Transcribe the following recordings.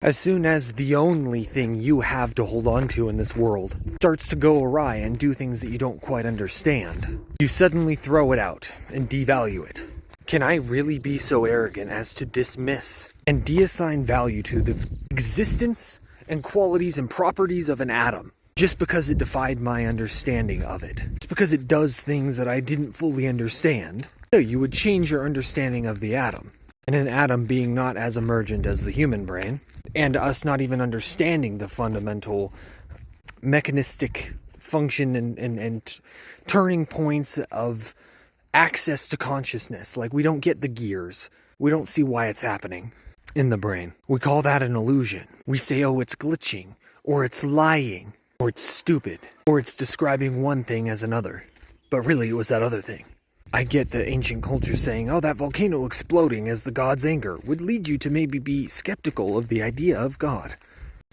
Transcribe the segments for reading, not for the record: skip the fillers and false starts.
As soon as the only thing you have to hold on to in this world starts to go awry and do things that you don't quite understand, you suddenly throw it out and devalue it. Can I really be so arrogant as to dismiss and deassign value to the existence and qualities and properties of an atom just because it defied my understanding of it? Just because it does things that I didn't fully understand? No, you would change your understanding of the atom. And an atom being not as emergent as the human brain, and us not even understanding the fundamental mechanistic function and turning points of access to consciousness. Like, we don't get the gears. We don't see why it's happening in the brain. We call that an illusion. We say, oh, it's glitching, or it's lying, or it's stupid, or it's describing one thing as another. But really, it was that other thing. I get the ancient culture saying, oh, that volcano exploding as the god's anger would lead you to maybe be skeptical of the idea of God.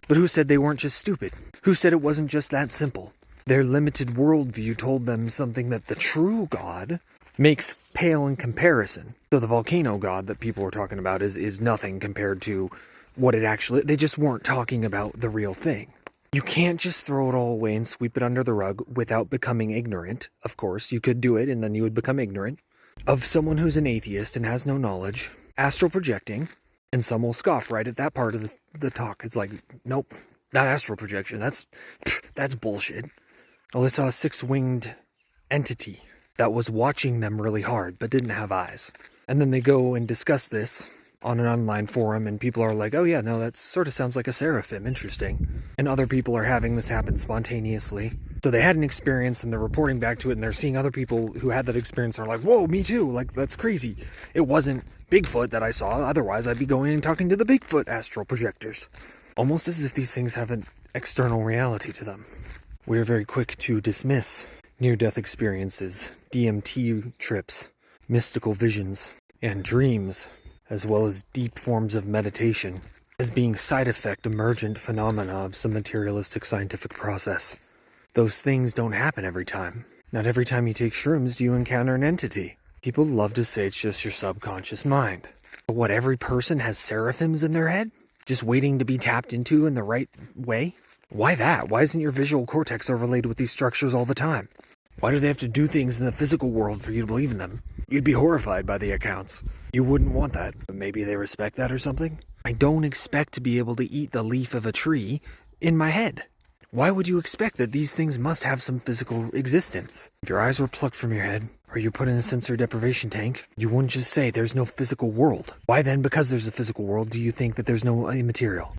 But who said they weren't just stupid? Who said it wasn't just that simple? Their limited worldview told them something that the true God makes pale in comparison. So the volcano God that people were talking about is nothing compared to what it actually... They just weren't talking about the real thing. You can't just throw it all away and sweep it under the rug without becoming ignorant. Of course, you could do it and then you would become ignorant of someone who's an atheist and has no knowledge, astral projecting, and some will scoff right at that part of the talk. It's like, nope, not astral projection. That's bullshit. Oh, they saw a six-winged entity that was watching them really hard but didn't have eyes. And then they go and discuss this on an online forum, and people are like, oh yeah, no, that sort of sounds like a seraphim, interesting. And other people are having this happen spontaneously. So they had an experience, and they're reporting back to it, and they're seeing other people who had that experience, and are like, whoa, me too, like, that's crazy. It wasn't Bigfoot that I saw, otherwise I'd be going and talking to the Bigfoot astral projectors. Almost as if these things have an external reality to them. We are very quick to dismiss near-death experiences, DMT trips, mystical visions, and dreams, as well as deep forms of meditation, as being side effect emergent phenomena of some materialistic scientific process. Those things don't happen every time. Not every time you take shrooms do you encounter an entity. People love to say it's just your subconscious mind. But what, every person has seraphims in their head? Just waiting to be tapped into in the right way? Why that? Why isn't your visual cortex overlaid with these structures all the time? Why do they have to do things in the physical world for you to believe in them? You'd be horrified by the accounts. You wouldn't want that, but maybe they respect that or something? I don't expect to be able to eat the leaf of a tree in my head. Why would you expect that these things must have some physical existence? If your eyes were plucked from your head, or you put in a sensory deprivation tank, you wouldn't just say there's no physical world. Why then, because there's a physical world, do you think that there's no immaterial?